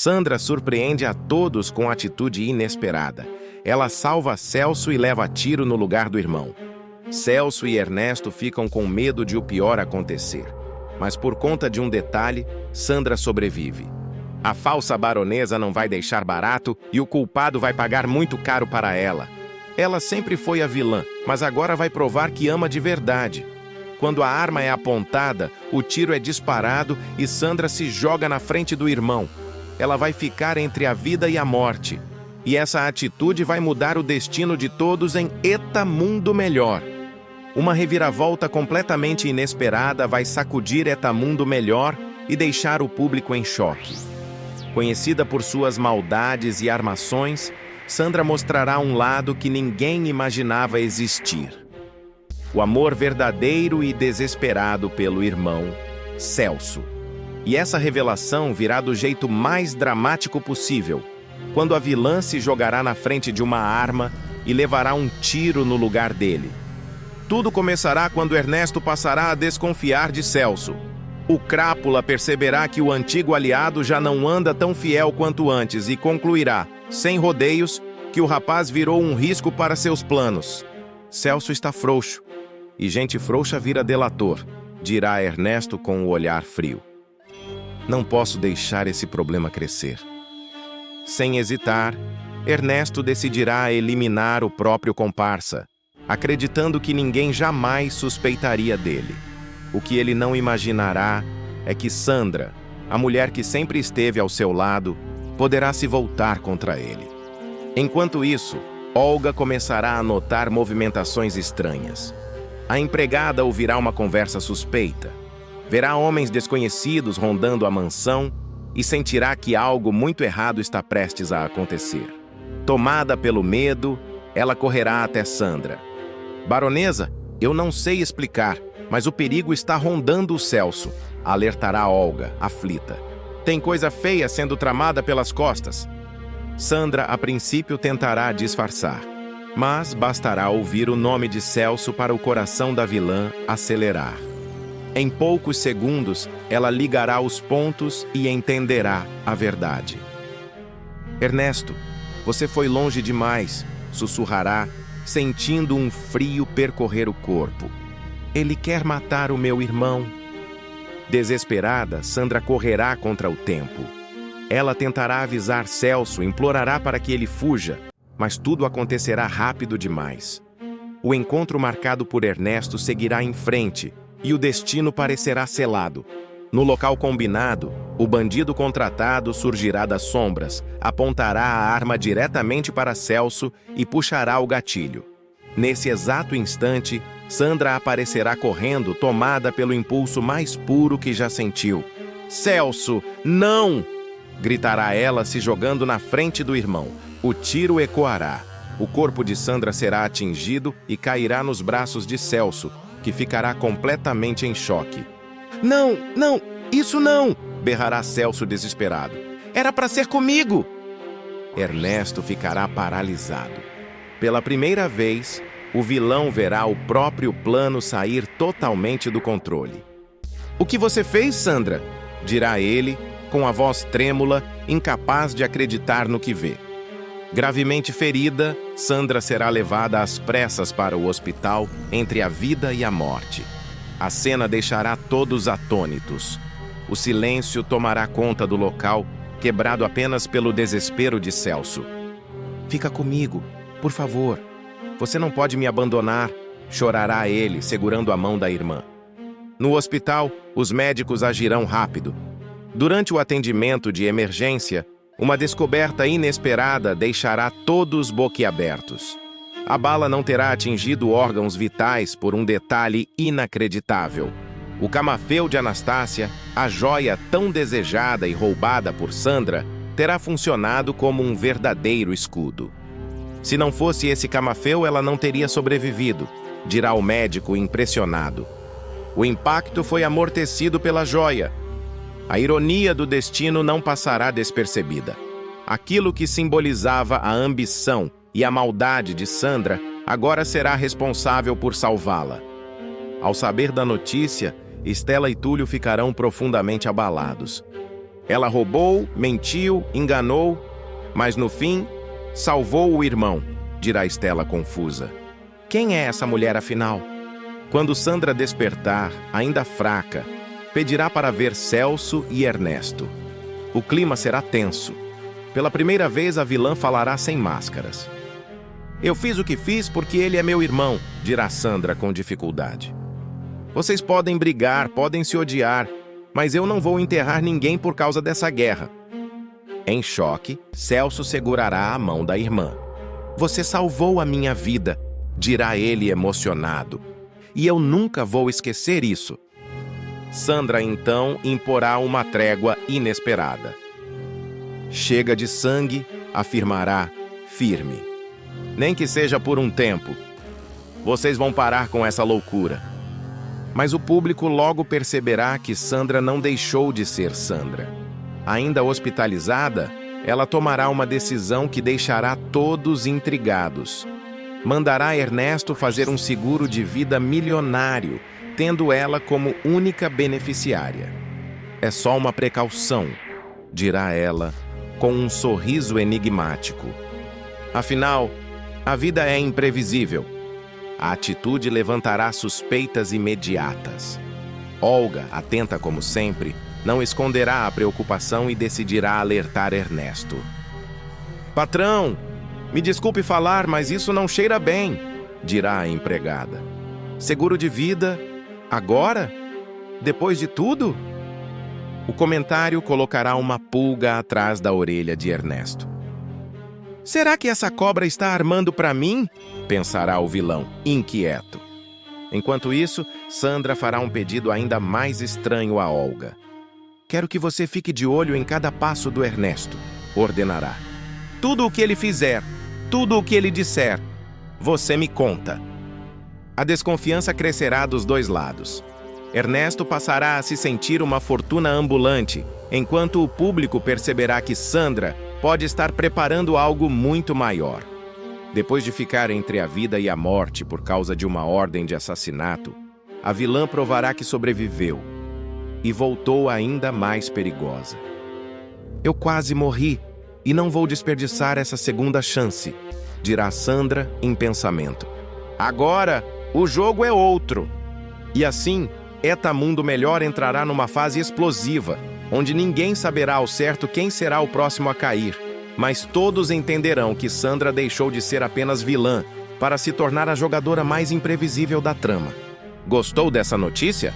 Sandra surpreende a todos com atitude inesperada. Ela salva Celso e leva tiro no lugar do irmão. Celso e Ernesto ficam com medo de o pior acontecer. Mas por conta de um detalhe, Sandra sobrevive. A falsa baronesa não vai deixar barato e o culpado vai pagar muito caro para ela. Ela sempre foi a vilã, mas agora vai provar que ama de verdade. Quando a arma é apontada, o tiro é disparado e Sandra se joga na frente do irmão. Ela vai ficar entre a vida e a morte. E essa atitude vai mudar o destino de todos em Eta Mundo Melhor. Uma reviravolta completamente inesperada vai sacudir Eta Mundo Melhor e deixar o público em choque. Conhecida por suas maldades e armações, Sandra mostrará um lado que ninguém imaginava existir. O amor verdadeiro e desesperado pelo irmão, Celso. E essa revelação virá do jeito mais dramático possível, quando a vilã se jogará na frente de uma arma e levará um tiro no lugar dele. Tudo começará quando Ernesto passará a desconfiar de Celso. O Crápula perceberá que o antigo aliado já não anda tão fiel quanto antes e concluirá, sem rodeios, que o rapaz virou um risco para seus planos. Celso está frouxo, e gente frouxa vira delator, dirá Ernesto com o olhar frio. Não posso deixar esse problema crescer. Sem hesitar, Ernesto decidirá eliminar o próprio comparsa, acreditando que ninguém jamais suspeitaria dele. O que ele não imaginará é que Sandra, a mulher que sempre esteve ao seu lado, poderá se voltar contra ele. Enquanto isso, Olga começará a notar movimentações estranhas. A empregada ouvirá uma conversa suspeita. Verá homens desconhecidos rondando a mansão e sentirá que algo muito errado está prestes a acontecer. Tomada pelo medo, ela correrá até Sandra. Baronesa, eu não sei explicar, mas o perigo está rondando o Celso, alertará Olga, aflita. Tem coisa feia sendo tramada pelas costas. Sandra, a princípio, tentará disfarçar, mas bastará ouvir o nome de Celso para o coração da vilã acelerar. Em poucos segundos, ela ligará os pontos e entenderá a verdade. Ernesto, você foi longe demais, sussurrará, sentindo um frio percorrer o corpo. Ele quer matar o meu irmão. Desesperada, Sandra correrá contra o tempo. Ela tentará avisar Celso, implorará para que ele fuja, mas tudo acontecerá rápido demais. O encontro marcado por Ernesto seguirá em frente e o destino parecerá selado. No local combinado, o bandido contratado surgirá das sombras, apontará a arma diretamente para Celso e puxará o gatilho. Nesse exato instante, Sandra aparecerá correndo, tomada pelo impulso mais puro que já sentiu. Celso, não! Gritará ela, se jogando na frente do irmão. O tiro ecoará. O corpo de Sandra será atingido e cairá nos braços de Celso, que ficará completamente em choque. Não, não, isso não! Berrará Celso desesperado. Era para ser comigo! Ernesto ficará paralisado. Pela primeira vez, o vilão verá o próprio plano sair totalmente do controle. O que você fez, Sandra? Dirá ele, com a voz trêmula, incapaz de acreditar no que vê. Gravemente ferida, Sandra será levada às pressas para o hospital entre a vida e a morte. A cena deixará todos atônitos. O silêncio tomará conta do local, quebrado apenas pelo desespero de Celso. Fica comigo, por favor. Você não pode me abandonar, chorará ele, segurando a mão da irmã. No hospital, os médicos agirão rápido. Durante o atendimento de emergência, uma descoberta inesperada deixará todos boquiabertos. A bala não terá atingido órgãos vitais por um detalhe inacreditável. O camafeu de Anastácia, a joia tão desejada e roubada por Sandra, terá funcionado como um verdadeiro escudo. Se não fosse esse camafeu, ela não teria sobrevivido, dirá o médico impressionado. O impacto foi amortecido pela joia. A ironia do destino não passará despercebida. Aquilo que simbolizava a ambição e a maldade de Sandra agora será responsável por salvá-la. Ao saber da notícia, Estela e Túlio ficarão profundamente abalados. Ela roubou, mentiu, enganou, mas no fim, salvou o irmão, dirá Stella confusa. Quem é essa mulher afinal? Quando Sandra despertar, ainda fraca, pedirá para ver Celso e Ernesto. O clima será tenso. Pela primeira vez, a vilã falará sem máscaras. Eu fiz o que fiz porque ele é meu irmão, dirá Sandra com dificuldade. Vocês podem brigar, podem se odiar, mas eu não vou enterrar ninguém por causa dessa guerra. Em choque, Celso segurará a mão da irmã. Você salvou a minha vida, dirá ele emocionado. E eu nunca vou esquecer isso. Sandra então imporá uma trégua inesperada. Chega de sangue, afirmará, firme. Nem que seja por um tempo. Vocês vão parar com essa loucura. Mas o público logo perceberá que Sandra não deixou de ser Sandra. Ainda hospitalizada, ela tomará uma decisão que deixará todos intrigados. Mandará Ernesto fazer um seguro de vida milionário, tendo ela como única beneficiária. É só uma precaução, dirá ela, com um sorriso enigmático. Afinal, a vida é imprevisível. A atitude levantará suspeitas imediatas. Olga, atenta como sempre, não esconderá a preocupação e decidirá alertar Ernesto. Patrão, me desculpe falar, mas isso não cheira bem, dirá a empregada. Seguro de vida? Agora? Depois de tudo? O comentário colocará uma pulga atrás da orelha de Ernesto. Será que essa cobra está armando para mim? Pensará o vilão, inquieto. Enquanto isso, Sandra fará um pedido ainda mais estranho a Olga. Quero que você fique de olho em cada passo do Ernesto, ordenará. Tudo o que ele fizer, tudo o que ele disser, você me conta. A desconfiança crescerá dos dois lados. Ernesto passará a se sentir uma fortuna ambulante, enquanto o público perceberá que Sandra pode estar preparando algo muito maior. Depois de ficar entre a vida e a morte por causa de uma ordem de assassinato, a vilã provará que sobreviveu e voltou ainda mais perigosa. Eu quase morri e não vou desperdiçar essa segunda chance, dirá Sandra em pensamento. Agora, o jogo é outro. E assim, Eta Mundo Melhor entrará numa fase explosiva, onde ninguém saberá ao certo quem será o próximo a cair, mas todos entenderão que Sandra deixou de ser apenas vilã para se tornar a jogadora mais imprevisível da trama. Gostou dessa notícia?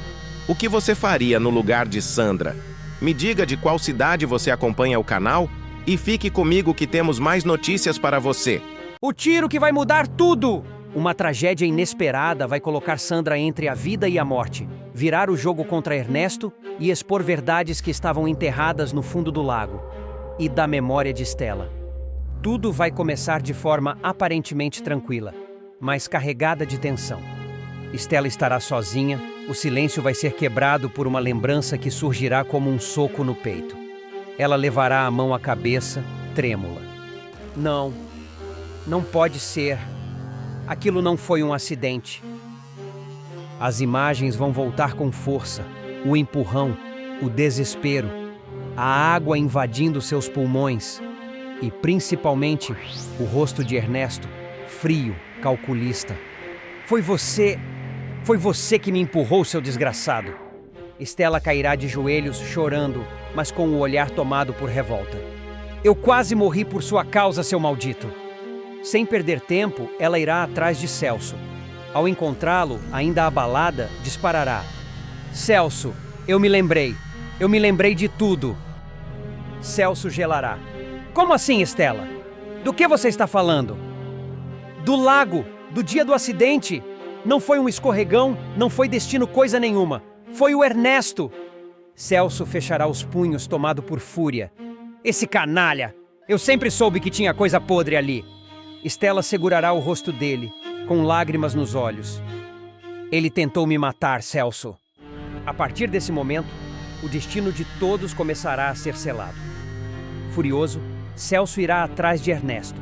O que você faria no lugar de Sandra? Me diga de qual cidade você acompanha o canal e fique comigo que temos mais notícias para você. O tiro que vai mudar tudo! Uma tragédia inesperada vai colocar Sandra entre a vida e a morte, virar o jogo contra Ernesto e expor verdades que estavam enterradas no fundo do lago e da memória de Stella. Tudo vai começar de forma aparentemente tranquila, mas carregada de tensão. Stella estará sozinha, o silêncio vai ser quebrado por uma lembrança que surgirá como um soco no peito. Ela levará a mão à cabeça, trêmula. Não pode ser. Aquilo não foi um acidente. As imagens vão voltar com força, o empurrão, o desespero, a água invadindo seus pulmões e, principalmente, o rosto de Ernesto, frio, calculista. Foi você que me empurrou, seu desgraçado. Stella cairá de joelhos, chorando, mas com o olhar tomado por revolta. Eu quase morri por sua causa, seu maldito. Sem perder tempo, ela irá atrás de Celso. Ao encontrá-lo, ainda abalada, disparará. Celso, eu me lembrei de tudo. Celso gelará. Como assim, Stella? Do que você está falando? Do lago, do dia do acidente. Não foi um escorregão, não foi destino coisa nenhuma. Foi o Ernesto. Celso fechará os punhos, tomado por fúria. Esse canalha! Eu sempre soube que tinha coisa podre ali. Stella segurará o rosto dele, com lágrimas nos olhos. Ele tentou me matar, Celso. A partir desse momento, o destino de todos começará a ser selado. Furioso, Celso irá atrás de Ernesto.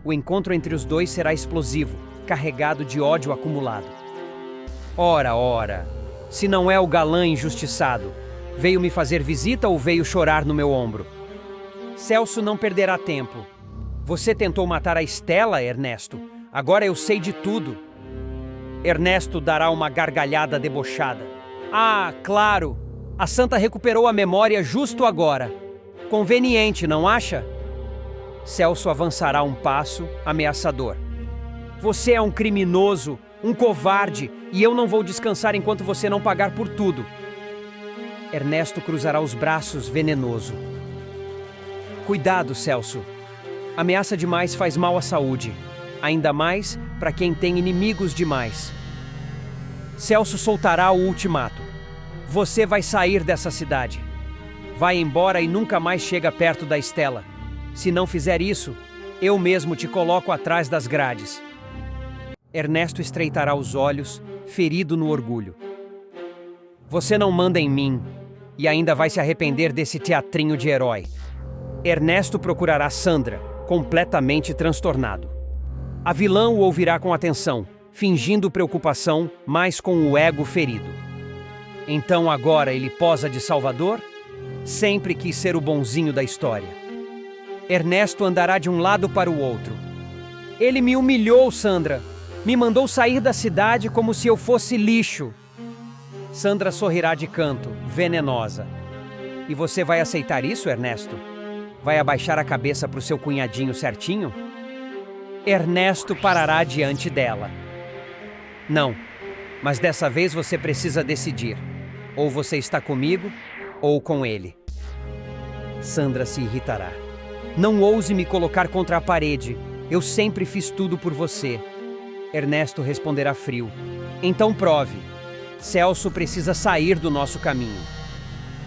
O encontro entre os dois será explosivo, carregado de ódio acumulado. Ora, se não é o galã injustiçado, Veio me fazer visita ou veio chorar no meu ombro? Celso não perderá tempo. Você tentou matar a Estela, Ernesto. Agora eu sei de tudo. Ernesto dará uma gargalhada debochada. Ah, claro! A santa recuperou a memória justo agora. Conveniente, não acha? Celso avançará um passo, ameaçador. Você é um criminoso, um covarde, e eu não vou descansar enquanto você não pagar por tudo. Ernesto cruzará os braços, venenoso. Cuidado, Celso. Ameaça demais faz mal à saúde. Ainda mais para quem tem inimigos demais. Celso soltará o ultimato. Você vai sair dessa cidade. Vai embora e nunca mais chega perto da Estela. Se não fizer isso, eu mesmo te coloco atrás das grades. Ernesto estreitará os olhos, ferido no orgulho. Você não manda em mim e ainda vai se arrepender desse teatrinho de herói. Ernesto procurará Sandra, completamente transtornado. A vilã o ouvirá com atenção, fingindo preocupação, mas com o ego ferido. Então agora ele posa de salvador? Sempre quis ser o bonzinho da história. Ernesto andará de um lado para o outro. Ele me humilhou, Sandra. Me mandou sair da cidade como se eu fosse lixo. Sandra sorrirá de canto, venenosa. E você vai aceitar isso, Ernesto? Vai abaixar a cabeça para o seu cunhadinho certinho? Ernesto parará diante dela. Não, mas dessa vez você precisa decidir. Ou você está comigo, ou com ele. Sandra se irritará. Não ouse me colocar contra a parede. Eu sempre fiz tudo por você. Ernesto responderá frio. Então prove. Celso precisa sair do nosso caminho.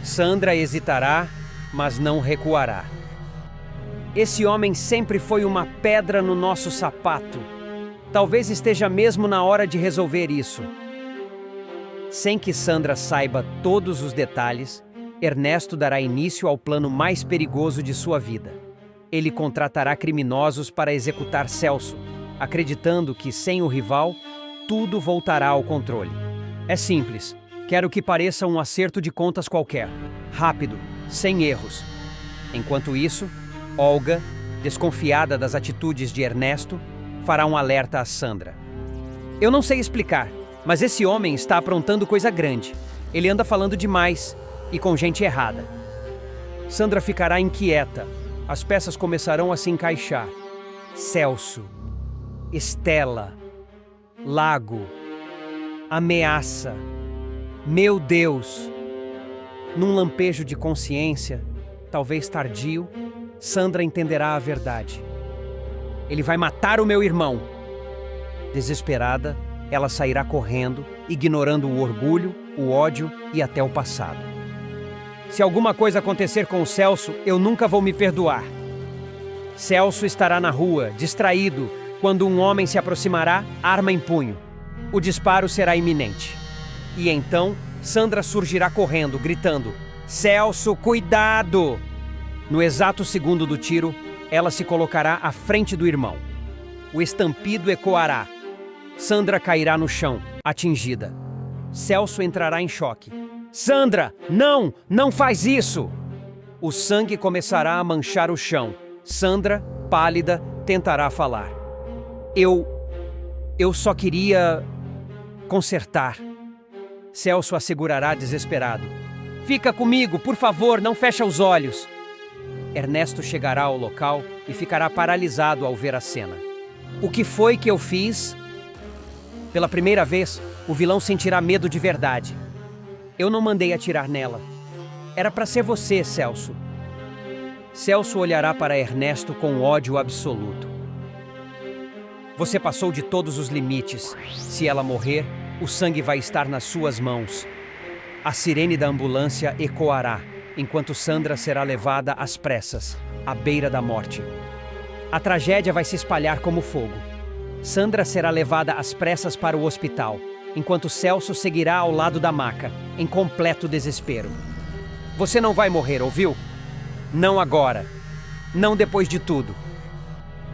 Sandra hesitará, mas não recuará. Esse homem sempre foi uma pedra no nosso sapato. Talvez esteja mesmo na hora de resolver isso. Sem que Sandra saiba todos os detalhes, Ernesto dará início ao plano mais perigoso de sua vida. Ele contratará criminosos para executar Celso, acreditando que, sem o rival, tudo voltará ao controle. É simples. Quero que pareça um acerto de contas qualquer. Rápido, sem erros. Enquanto isso, Olga, desconfiada das atitudes de Ernesto, fará um alerta a Sandra. Eu não sei explicar, mas esse homem está aprontando coisa grande. Ele anda falando demais e com gente errada. Sandra ficará inquieta. As peças começarão a se encaixar. Celso, Estela, Lago, ameaça. Meu Deus! Num lampejo de consciência, talvez tardio, Sandra entenderá a verdade. Ele vai matar o meu irmão. Desesperada, ela sairá correndo, ignorando o orgulho, o ódio e até o passado. Se alguma coisa acontecer com o Celso, eu nunca vou me perdoar. Celso estará na rua, distraído, quando um homem se aproximará, arma em punho. O disparo será iminente. E então, Sandra surgirá correndo, gritando: Celso, cuidado! No exato segundo do tiro, ela se colocará à frente do irmão. O estampido ecoará. Sandra cairá no chão, atingida. Celso entrará em choque. Sandra, não! Não faz isso! O sangue começará a manchar o chão. Sandra, pálida, tentará falar. Eu só queria consertar. Celso a segurará desesperado. Fica comigo, por favor, não fecha os olhos. Ernesto chegará ao local e ficará paralisado ao ver a cena. O que foi que eu fiz? Pela primeira vez, o vilão sentirá medo de verdade. Eu não mandei atirar nela. Era para ser você, Celso. Celso olhará para Ernesto com ódio absoluto. Você passou de todos os limites. Se ela morrer, o sangue vai estar nas suas mãos. A sirene da ambulância ecoará, enquanto Sandra será levada às pressas, à beira da morte. A tragédia vai se espalhar como fogo. Sandra será levada às pressas para o hospital, enquanto Celso seguirá ao lado da maca, em completo desespero. Você não vai morrer, ouviu? Não agora. Não depois de tudo.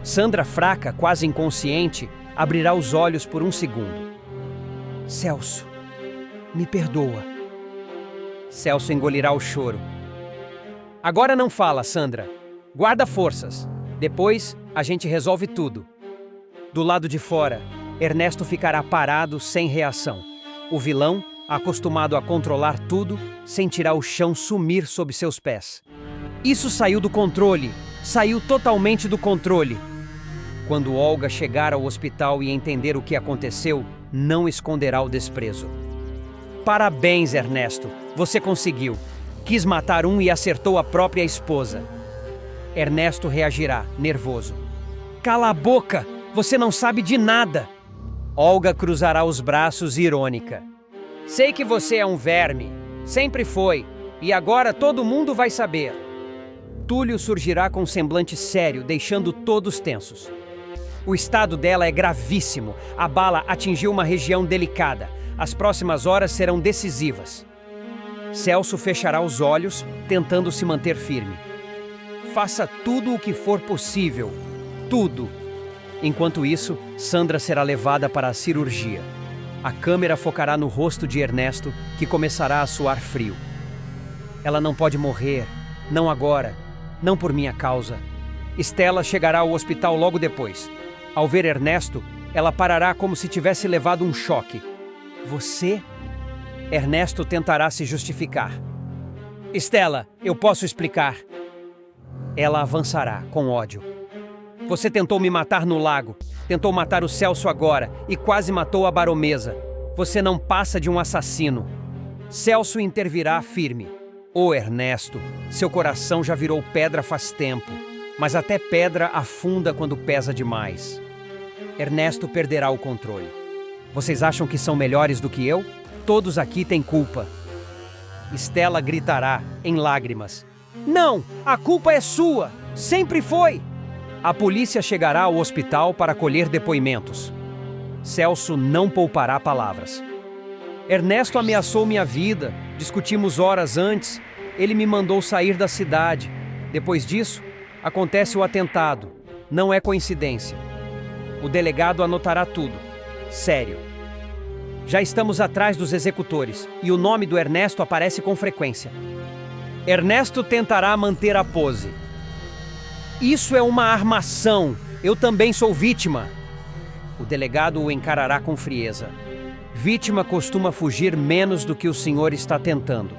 Sandra, fraca, quase inconsciente, abrirá os olhos por um segundo. Celso, me perdoa. Celso engolirá o choro. Agora não fala, Sandra. Guarda forças. Depois, a gente resolve tudo. Do lado de fora, Ernesto ficará parado, sem reação. O vilão, acostumado a controlar tudo, sentirá o chão sumir sob seus pés. Isso saiu do controle. Saiu totalmente do controle. Quando Olga chegar ao hospital e entender o que aconteceu, não esconderá o desprezo. Parabéns, Ernesto. Você conseguiu. Quis matar um e acertou a própria esposa. Ernesto reagirá, nervoso. Cala a boca! Você não sabe de nada! Olga cruzará os braços, irônica. Sei que você é um verme. Sempre foi. E agora todo mundo vai saber. Túlio surgirá com um semblante sério, deixando todos tensos. O estado dela é gravíssimo. A bala atingiu uma região delicada. As próximas horas serão decisivas. Celso fechará os olhos, tentando se manter firme. Faça tudo o que for possível. Tudo. Enquanto isso, Sandra será levada para a cirurgia. A câmera focará no rosto de Ernesto, que começará a suar frio. Ela não pode morrer. Não agora. Não por minha causa. Estela chegará ao hospital logo depois. Ao ver Ernesto, ela parará como se tivesse levado um choque. Você? Ernesto tentará se justificar. Estela, eu posso explicar. Ela avançará, com ódio. Você tentou me matar no lago, tentou matar o Celso agora e quase matou a baronesa. Você não passa de um assassino. Celso intervirá firme. Ô Ernesto, seu coração já virou pedra faz tempo, mas até pedra afunda quando pesa demais. Ernesto perderá o controle. Vocês acham que são melhores do que eu? Todos aqui têm culpa. Estela gritará, em lágrimas. Não, a culpa é sua! Sempre foi! A polícia chegará ao hospital para colher depoimentos. Celso não poupará palavras. Ernesto ameaçou minha vida, discutimos horas antes, ele me mandou sair da cidade. Depois disso, acontece o atentado. Não é coincidência. O delegado anotará tudo. Sério. Já estamos atrás dos executores e o nome do Ernesto aparece com frequência. Ernesto tentará manter a pose. Isso é uma armação. Eu também sou vítima. O delegado o encarará com frieza. Vítima costuma fugir menos do que o senhor está tentando.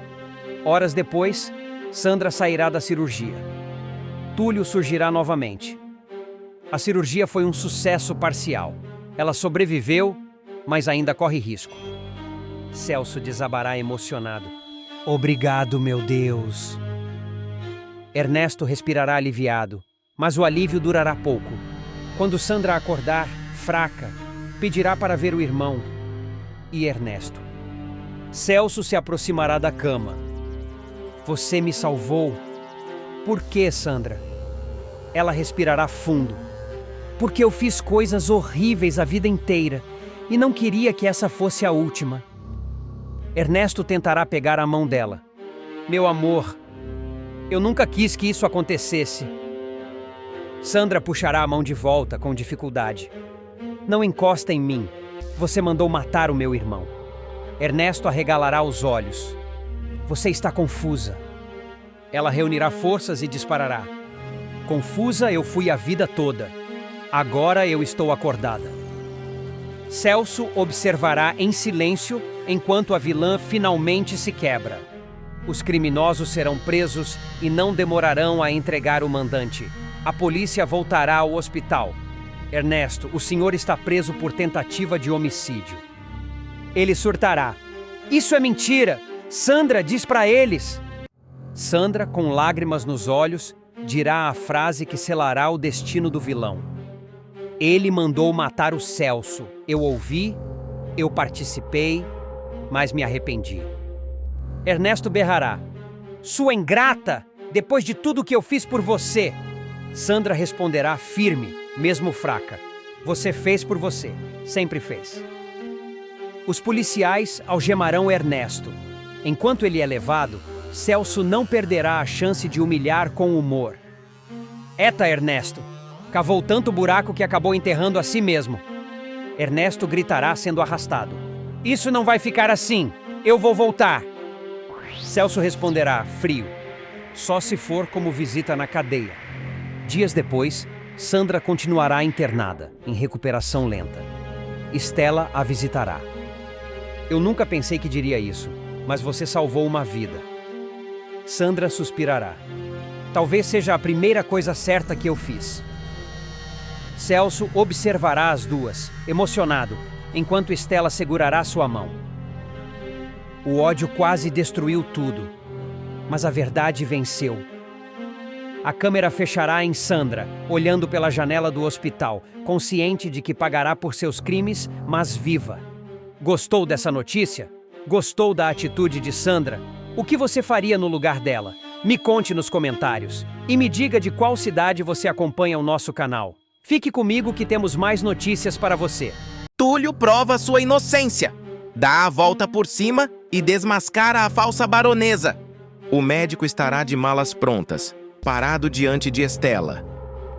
Horas depois, Sandra sairá da cirurgia. Túlio surgirá novamente. A cirurgia foi um sucesso parcial. Ela sobreviveu, mas ainda corre risco. Celso desabará emocionado. Obrigado, meu Deus. Ernesto respirará aliviado, mas o alívio durará pouco. Quando Sandra acordar, fraca, pedirá para ver o irmão e Ernesto. Celso se aproximará da cama. Você me salvou. Por que, Sandra? Ela respirará fundo. Porque eu fiz coisas horríveis a vida inteira e não queria que essa fosse a última. Ernesto tentará pegar a mão dela. Meu amor, eu nunca quis que isso acontecesse. Sandra puxará a mão de volta com dificuldade. Não encosta em mim. Você mandou matar o meu irmão. Ernesto arregalará os olhos. Você está confusa. Ela reunirá forças e disparará. Confusa eu fui a vida toda. Agora eu estou acordada. Celso observará em silêncio enquanto a vilã finalmente se quebra. Os criminosos serão presos e não demorarão a entregar o mandante. A polícia voltará ao hospital. Ernesto, o senhor está preso por tentativa de homicídio. Ele surtará. Isso é mentira! Sandra diz para eles! Sandra, com lágrimas nos olhos, dirá a frase que selará o destino do vilão. Ele mandou matar o Celso. Eu ouvi, eu participei, mas me arrependi. Ernesto berrará. Sua ingrata! Depois de tudo que eu fiz por você! Sandra responderá firme, mesmo fraca. Você fez por você. Sempre fez. Os policiais algemarão Ernesto. Enquanto ele é levado, Celso não perderá a chance de humilhar com humor. Eta, Ernesto! Cavou tanto buraco que acabou enterrando a si mesmo. Ernesto gritará sendo arrastado. Isso não vai ficar assim. Eu vou voltar. Celso responderá: frio. Só se for como visita na cadeia. Dias depois, Sandra continuará internada, em recuperação lenta. Estela a visitará. Eu nunca pensei que diria isso, mas você salvou uma vida. Sandra suspirará. Talvez seja a primeira coisa certa que eu fiz. Celso observará as duas, emocionado, enquanto Estela segurará sua mão. O ódio quase destruiu tudo, mas a verdade venceu. A câmera fechará em Sandra, olhando pela janela do hospital, consciente de que pagará por seus crimes, mas viva. Gostou dessa notícia? Gostou da atitude de Sandra? O que você faria no lugar dela? Me conte nos comentários. E me diga de qual cidade você acompanha o nosso canal. Fique comigo que temos mais notícias para você. Túlio prova sua inocência. Dá a volta por cima e desmascara a falsa baronesa. O médico estará de malas prontas, parado diante de Estela.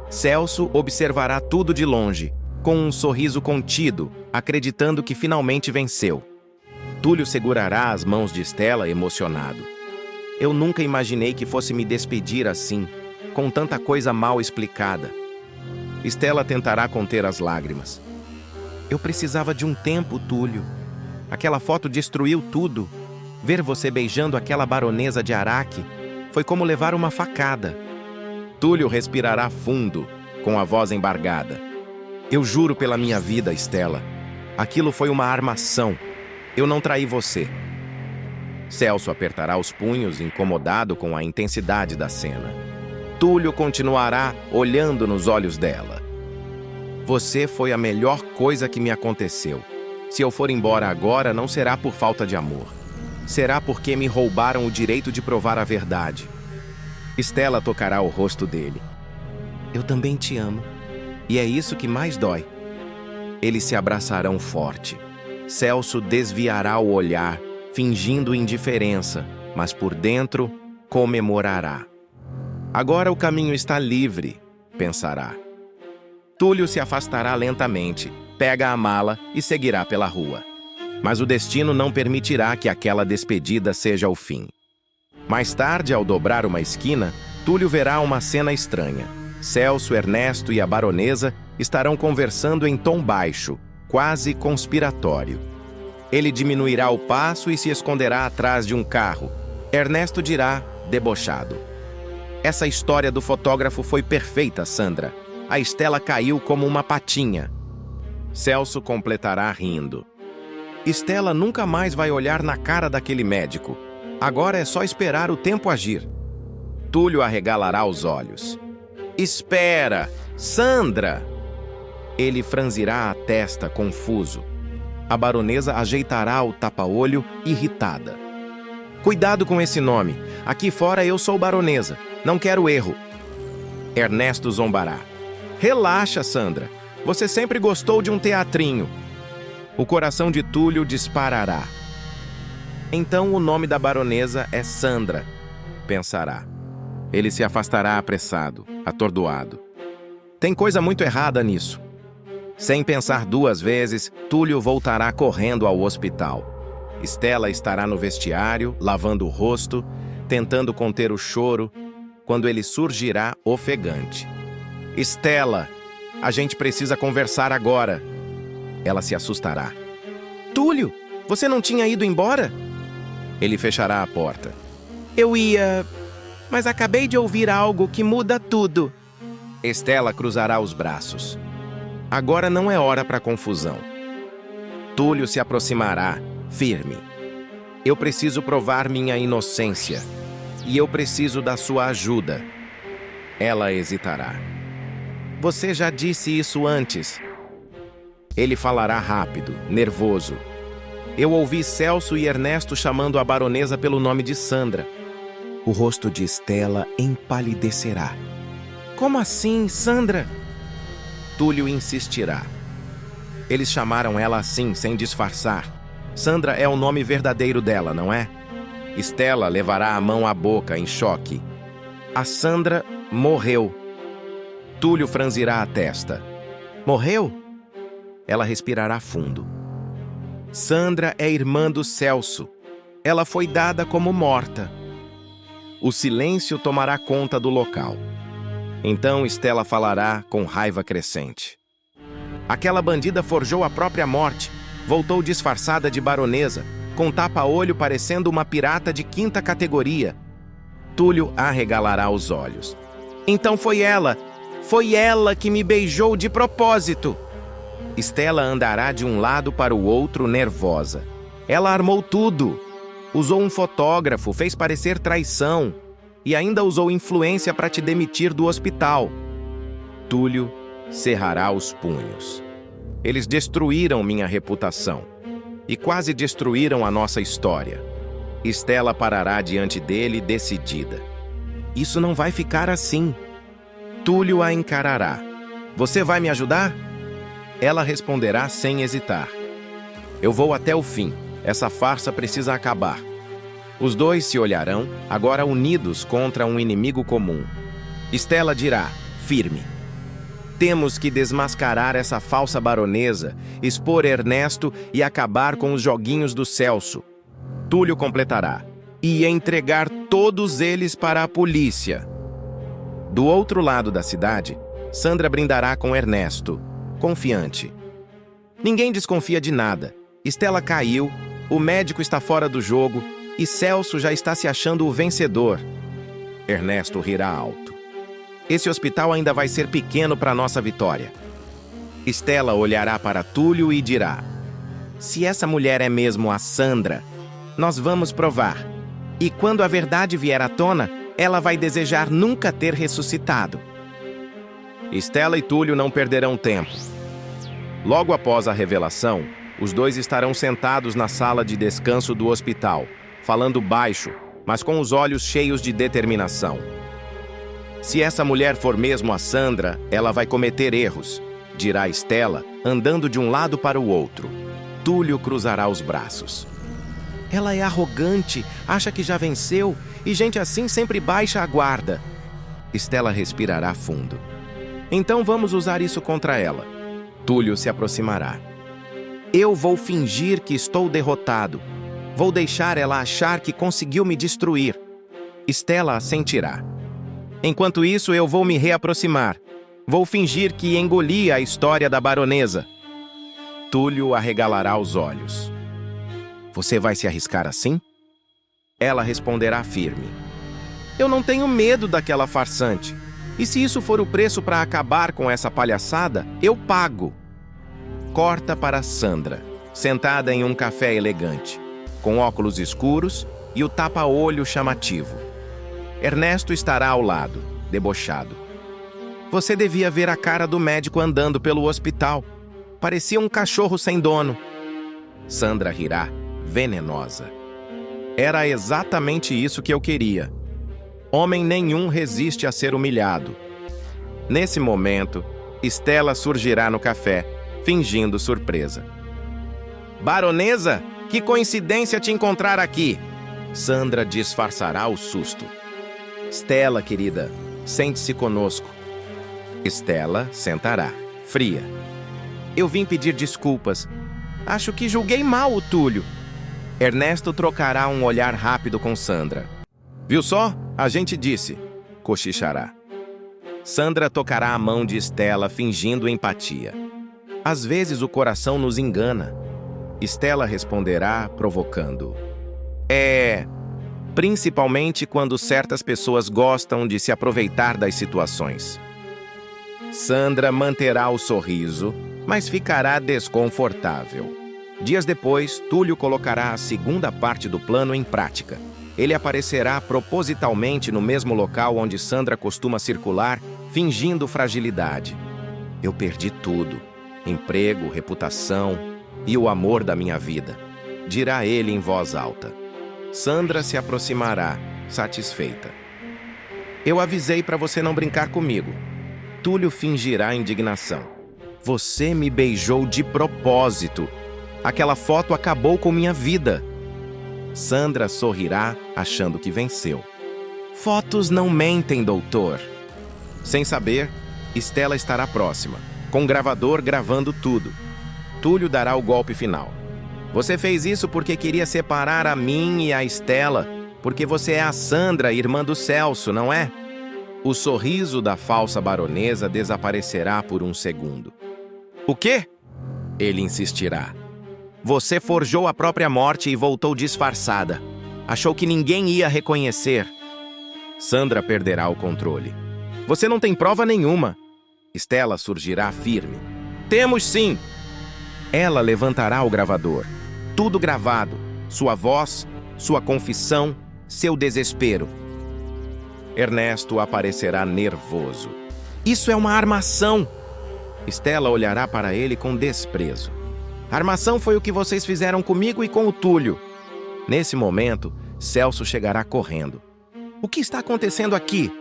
Celso observará tudo de longe, com um sorriso contido, acreditando que finalmente venceu. Túlio segurará as mãos de Estela emocionado. Eu nunca imaginei que fosse me despedir assim, com tanta coisa mal explicada. Estela tentará conter as lágrimas. Eu precisava de um tempo, Túlio. Aquela foto destruiu tudo. Ver você beijando aquela baronesa de Araque foi como levar uma facada. Túlio respirará fundo, com a voz embargada. Eu juro pela minha vida, Estela. Aquilo foi uma armação. Eu não traí você. Celso apertará os punhos, incomodado com a intensidade da cena. Túlio continuará olhando nos olhos dela. Você foi a melhor coisa que me aconteceu. Se eu for embora agora, não será por falta de amor. Será porque me roubaram o direito de provar a verdade. Estela tocará o rosto dele. Eu também te amo. E é isso que mais dói. Eles se abraçarão forte. Celso desviará o olhar, fingindo indiferença, mas por dentro comemorará. Agora o caminho está livre, pensará. Túlio se afastará lentamente, pega a mala e seguirá pela rua. Mas o destino não permitirá que aquela despedida seja o fim. Mais tarde, ao dobrar uma esquina, Túlio verá uma cena estranha. Celso, Ernesto e a baronesa estarão conversando em tom baixo, quase conspiratório. Ele diminuirá o passo e se esconderá atrás de um carro. Ernesto dirá, debochado: essa história do fotógrafo foi perfeita, Sandra. A Estela caiu como uma patinha. Celso completará rindo. Estela nunca mais vai olhar na cara daquele médico. Agora é só esperar o tempo agir. Túlio arregalará os olhos. Espera! Sandra! Ele franzirá a testa, confuso. A baronesa ajeitará o tapa-olho, irritada. Cuidado com esse nome. Aqui fora eu sou baronesa. Não quero erro. Ernesto zombará. Relaxa, Sandra. Você sempre gostou de um teatrinho. O coração de Túlio disparará. Então o nome da baronesa é Sandra, pensará. Ele se afastará apressado, atordoado. Tem coisa muito errada nisso. Sem pensar duas vezes, Túlio voltará correndo ao hospital. Estela estará no vestiário, lavando o rosto, tentando conter o choro, quando ele surgirá ofegante. Estela, a gente precisa conversar agora. Ela se assustará. Túlio, você não tinha ido embora? Ele fechará a porta. Eu ia, mas acabei de ouvir algo que muda tudo. Estela cruzará os braços. Agora não é hora para confusão. Túlio se aproximará, firme. Eu preciso provar minha inocência. E eu preciso da sua ajuda. Ela hesitará. Você já disse isso antes. Ele falará rápido, nervoso. Eu ouvi Celso e Ernesto chamando a baronesa pelo nome de Sandra. O rosto de Estela empalidecerá. Como assim, Sandra? Túlio insistirá. Eles chamaram ela assim, sem disfarçar. Sandra é o nome verdadeiro dela, não é? Estela levará a mão à boca, em choque. A Sandra morreu. Túlio franzirá a testa. Morreu? Ela respirará fundo. Sandra é irmã do Celso. ela foi dada como morta. O silêncio tomará conta do local. Então Stella falará com raiva crescente. Aquela bandida forjou a própria morte, voltou disfarçada de baronesa, com tapa-olho parecendo uma pirata de 5ª categoria. Túlio arregalará os olhos. Então foi ela que me beijou de propósito. Stella andará de um lado para o outro nervosa. Ela armou tudo. Usou um fotógrafo, fez parecer traição e ainda usou influência para te demitir do hospital. Túlio cerrará os punhos. Eles destruíram minha reputação e quase destruíram a nossa história. Stella parará diante dele decidida. Isso não vai ficar assim. Túlio a encarará. Você vai me ajudar? Ela responderá sem hesitar. Eu vou até o fim. Essa farsa precisa acabar. Os dois se olharão, agora unidos contra um inimigo comum. Stella dirá, firme: temos que desmascarar essa falsa baronesa, expor Ernesto e acabar com os joguinhos do Celso. Túlio completará: e entregar todos eles para a polícia. Do outro lado da cidade, Sandra brindará com Ernesto, confiante. Ninguém desconfia de nada. Stella caiu, o médico está fora do jogo e Celso já está se achando o vencedor. Ernesto rirá alto. Esse hospital ainda vai ser pequeno para nossa vitória. Stella olhará para Túlio e dirá: se essa mulher é mesmo a Sandra, nós vamos provar. E quando a verdade vier à tona, ela vai desejar nunca ter ressuscitado. Stella e Túlio não perderão tempo. Logo após a revelação, os dois estarão sentados na sala de descanso do hospital, falando baixo, mas com os olhos cheios de determinação. Se essa mulher for mesmo a Sandra, ela vai cometer erros, dirá Stella, andando de um lado para o outro. Túlio cruzará os braços. Ela é arrogante, acha que já venceu, e gente assim sempre baixa a guarda. Stella respirará fundo. Então vamos usar isso contra ela. Túlio se aproximará. Eu vou fingir que estou derrotado. Vou deixar ela achar que conseguiu me destruir. Stella assentirá. Enquanto isso, eu vou me reaproximar. Vou fingir que engoli a história da baronesa. Túlio arregalará os olhos. Você vai se arriscar assim? Ela responderá firme. Eu não tenho medo daquela farsante. E se isso for o preço para acabar com essa palhaçada, eu pago. Corta para Sandra, sentada em um café elegante, com óculos escuros e o tapa-olho chamativo. Ernesto estará ao lado, debochado. Você devia ver a cara do médico andando pelo hospital. Parecia um cachorro sem dono. Sandra rirá, venenosa. Era exatamente isso que eu queria. Homem nenhum resiste a ser humilhado. Nesse momento, Stella surgirá no café, fingindo surpresa. Baronesa, que coincidência te encontrar aqui! Sandra disfarçará o susto. Stella, querida, sente-se conosco. Stella sentará, fria. Eu vim pedir desculpas. Acho que julguei mal o Túlio. Ernesto trocará um olhar rápido com Sandra. Viu só? A gente disse, cochichará. Sandra tocará a mão de Stella, fingindo empatia. Às vezes o coração nos engana. Stella responderá, provocando. Principalmente quando certas pessoas gostam de se aproveitar das situações. Sandra manterá o sorriso, mas ficará desconfortável. Dias depois, Túlio colocará a segunda parte do plano em prática. Ele aparecerá propositalmente no mesmo local onde Sandra costuma circular, fingindo fragilidade. Eu perdi tudo: emprego, reputação e o amor da minha vida, dirá ele em voz alta. Sandra se aproximará, satisfeita. Eu avisei para você não brincar comigo. Túlio fingirá indignação. Você me beijou de propósito. Aquela foto acabou com minha vida. Sandra sorrirá, achando que venceu. Fotos não mentem, doutor. Sem saber, Stella estará próxima, com o gravador gravando tudo. Túlio dará o golpe final. Você fez isso porque queria separar a mim e a Estela, porque você é a Sandra, irmã do Celso, não é? O sorriso da falsa baronesa desaparecerá por um segundo. O quê? Ele insistirá. Você forjou a própria morte e voltou disfarçada. Achou que ninguém ia reconhecer. Sandra perderá o controle. Você não tem prova nenhuma. Estela surgirá firme. Temos sim! Ela levantará o gravador. Tudo gravado. Sua voz, sua confissão, seu desespero. Ernesto aparecerá nervoso. Isso é uma armação! Estela olhará para ele com desprezo. A armação foi o que vocês fizeram comigo e com o Túlio. Nesse momento, Celso chegará correndo. O que está acontecendo aqui?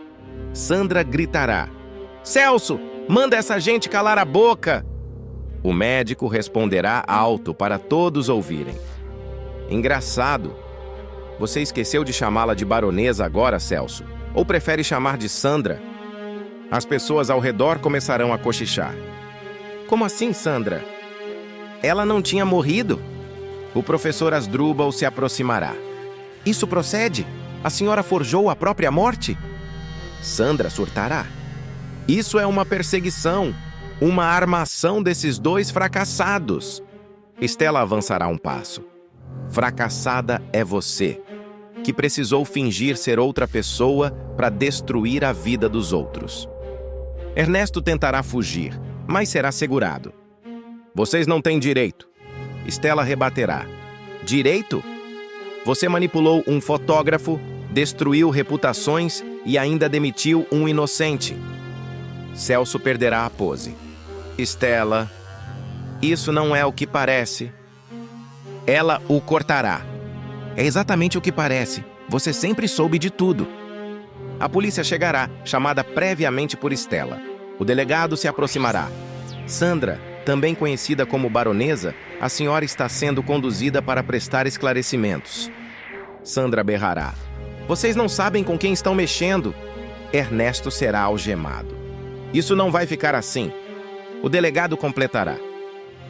Sandra gritará. Celso, manda essa gente calar a boca! O médico responderá alto para todos ouvirem. Engraçado. Você esqueceu de chamá-la de baronesa agora, Celso? Ou prefere chamar de Sandra? As pessoas ao redor começarão a cochichar. Como assim, Sandra? Ela não tinha morrido? O professor Asdrubal se aproximará. Isso procede? A senhora forjou a própria morte? Sandra surtará. Isso é uma perseguição, uma armação desses dois fracassados. Estela avançará um passo. Fracassada é você, que precisou fingir ser outra pessoa para destruir a vida dos outros. Ernesto tentará fugir, mas será segurado. Vocês não têm direito. Estela rebaterá. Direito? Você manipulou um fotógrafo, destruiu reputações e ainda demitiu um inocente. Celso perderá a pose. Estela, isso não é o que parece. Ela o cortará. É exatamente o que parece. Você sempre soube de tudo. A polícia chegará, chamada previamente por Estela. O delegado se aproximará. Sandra, também conhecida como baronesa, a senhora está sendo conduzida para prestar esclarecimentos. Sandra berrará. Vocês não sabem com quem estão mexendo. Ernesto será algemado. Isso não vai ficar assim. O delegado completará.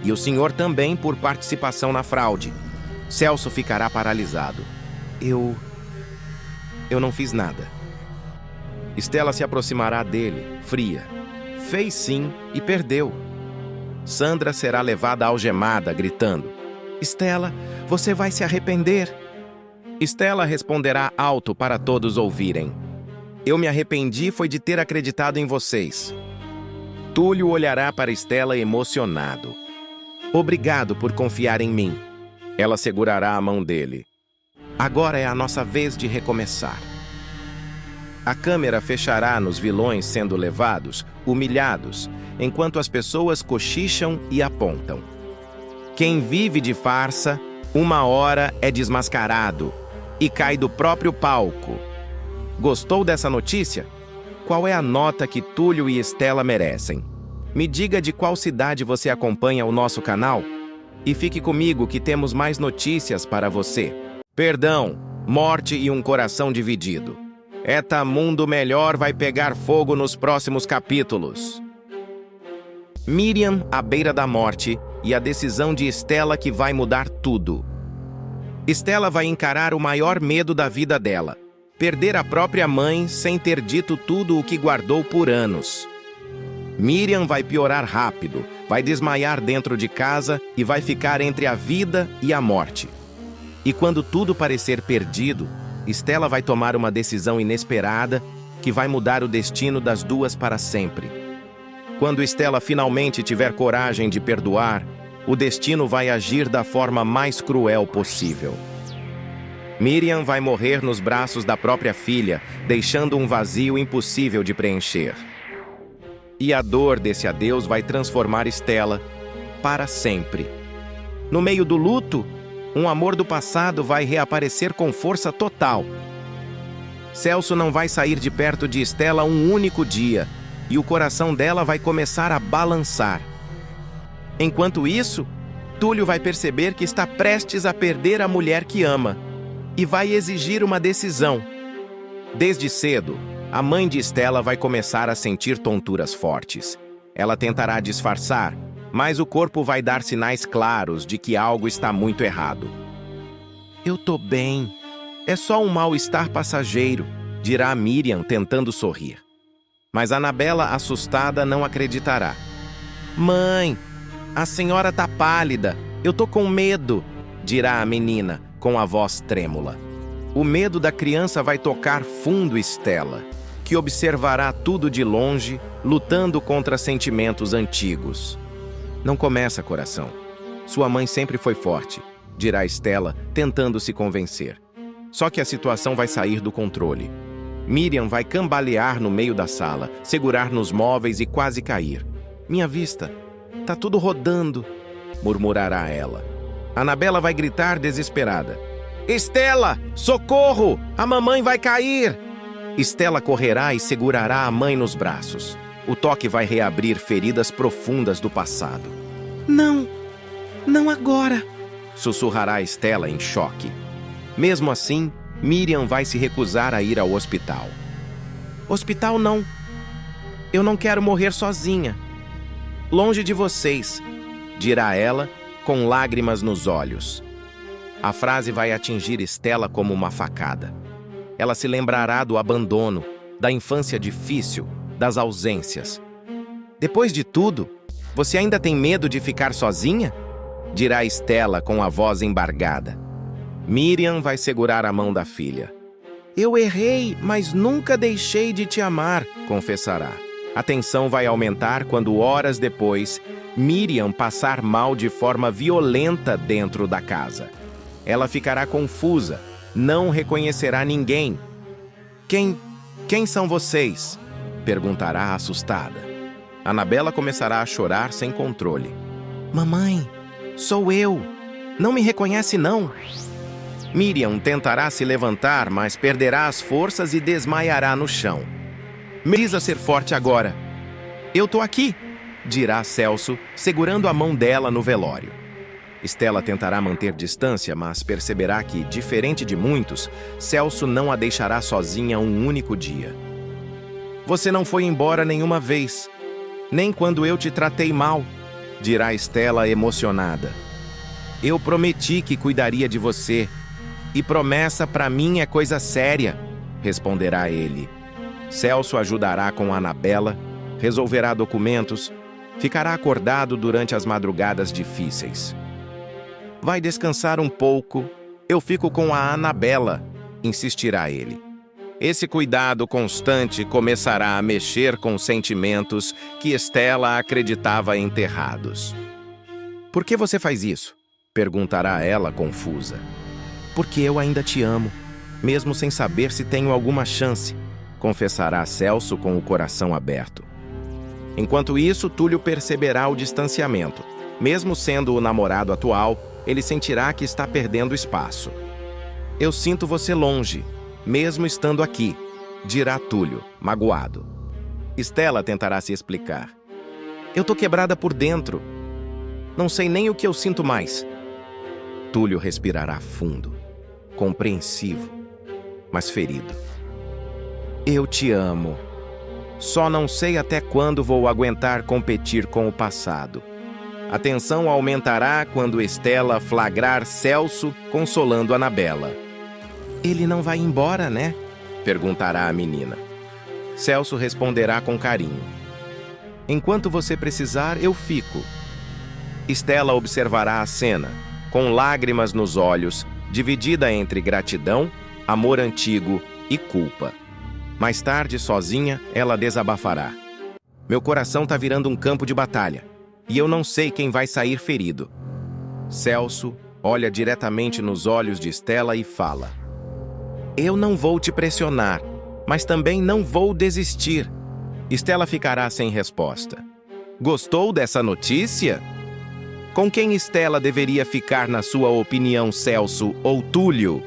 E o senhor também por participação na fraude. Celso ficará paralisado. Eu não fiz nada. Estela se aproximará dele, fria. Fez sim e perdeu. Sandra será levada algemada, gritando. Estela, você vai se arrepender. Estela responderá alto para todos ouvirem. Eu me arrependi foi de ter acreditado em vocês. Túlio olhará para Estela emocionado. Obrigado por confiar em mim. Ela segurará a mão dele. Agora é a nossa vez de recomeçar. A câmera fechará nos vilões sendo levados, humilhados, enquanto as pessoas cochicham e apontam. Quem vive de farsa, uma hora é desmascarado e cai do próprio palco. Gostou dessa notícia? Qual é a nota que Túlio e Estela merecem? Me diga de qual cidade você acompanha o nosso canal e fique comigo que temos mais notícias para você. Perdão, morte e um coração dividido. Eta Mundo Melhor vai pegar fogo nos próximos capítulos. Miriam à beira da morte e a decisão de Estela que vai mudar tudo. Estela vai encarar o maior medo da vida dela. Perder a própria mãe sem ter dito tudo o que guardou por anos. Miriam vai piorar rápido, vai desmaiar dentro de casa e vai ficar entre a vida e a morte. E quando tudo parecer perdido, Estela vai tomar uma decisão inesperada que vai mudar o destino das duas para sempre. Quando Estela finalmente tiver coragem de perdoar, o destino vai agir da forma mais cruel possível. Miriam vai morrer nos braços da própria filha, deixando um vazio impossível de preencher. E a dor desse adeus vai transformar Estela para sempre. No meio do luto, um amor do passado vai reaparecer com força total. Celso não vai sair de perto de Estela um único dia, e o coração dela vai começar a balançar. Enquanto isso, Túlio vai perceber que está prestes a perder a mulher que ama, e vai exigir uma decisão. Desde cedo, a mãe de Estela vai começar a sentir tonturas fortes. Ela tentará disfarçar, mas o corpo vai dar sinais claros de que algo está muito errado. Eu tô bem. É só um mal-estar passageiro, dirá Miriam tentando sorrir. Mas Annabella, assustada, não acreditará. Mãe, a senhora tá pálida. Eu tô com medo, dirá a menina com a voz trêmula. O medo da criança vai tocar fundo Stella, que observará tudo de longe, lutando contra sentimentos antigos. Não começa, coração. Sua mãe sempre foi forte, dirá Stella, tentando se convencer. Só que a situação vai sair do controle. Miriam vai cambalear no meio da sala, segurar nos móveis e quase cair. Minha vista, tá tudo rodando, murmurará ela. Annabella vai gritar desesperada. Stella, socorro! A mamãe vai cair! Stella correrá e segurará a mãe nos braços. O toque vai reabrir feridas profundas do passado. Não, não agora, sussurrará Stella em choque. Mesmo assim, Miriam vai se recusar a ir ao hospital. Hospital não. Eu não quero morrer sozinha. Longe de vocês, dirá ela, com lágrimas nos olhos. A frase vai atingir Stella como uma facada. Ela se lembrará do abandono, da infância difícil, das ausências. Depois de tudo, você ainda tem medo de ficar sozinha? Dirá Stella com a voz embargada. Miriam vai segurar a mão da filha. Eu errei, mas nunca deixei de te amar, confessará. A tensão vai aumentar quando, horas depois, Miriam passar mal de forma violenta dentro da casa. Ela ficará confusa, não reconhecerá ninguém. Quem são vocês? Perguntará assustada. Annabella começará a chorar sem controle. Mamãe, sou eu. Não me reconhece, não? Miriam tentará se levantar, mas perderá as forças e desmaiará no chão. Precisa ser forte agora. Eu tô aqui, dirá Celso, segurando a mão dela no velório. Stella tentará manter distância, mas perceberá que, diferente de muitos, Celso não a deixará sozinha um único dia. Você não foi embora nenhuma vez, nem quando eu te tratei mal, dirá Stella emocionada. Eu prometi que cuidaria de você, e promessa para mim é coisa séria, responderá ele. Celso ajudará com Annabella, resolverá documentos, ficará acordado durante as madrugadas difíceis. Vai descansar um pouco, eu fico com a Annabella, insistirá ele. Esse cuidado constante começará a mexer com sentimentos que Stella acreditava enterrados. Por que você faz isso? Perguntará ela confusa. Porque eu ainda te amo, mesmo sem saber se tenho alguma chance, confessará Celso com o coração aberto. Enquanto isso, Túlio perceberá o distanciamento. Mesmo sendo o namorado atual, ele sentirá que está perdendo espaço. Eu sinto você longe, mesmo estando aqui, dirá Túlio, magoado. Stella tentará se explicar. Eu tô quebrada por dentro. Não sei nem o que eu sinto mais. Túlio respirará fundo, compreensivo, mas ferido. Eu te amo. Só não sei até quando vou aguentar competir com o passado. A tensão aumentará quando Stella flagrar Celso consolando Annabella. Ele não vai embora, né? Perguntará a menina. Celso responderá com carinho. Enquanto você precisar, eu fico. Stella observará a cena, com lágrimas nos olhos, dividida entre gratidão, amor antigo e culpa. Mais tarde, sozinha, ela desabafará. Meu coração tá virando um campo de batalha, e eu não sei quem vai sair ferido. Celso olha diretamente nos olhos de Stella e fala. Eu não vou te pressionar, mas também não vou desistir. Stella ficará sem resposta. Gostou dessa notícia? Com quem Stella deveria ficar na sua opinião, Celso ou Túlio?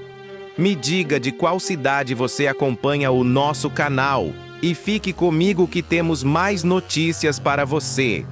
Me diga de qual cidade você acompanha o nosso canal e fique comigo que temos mais notícias para você.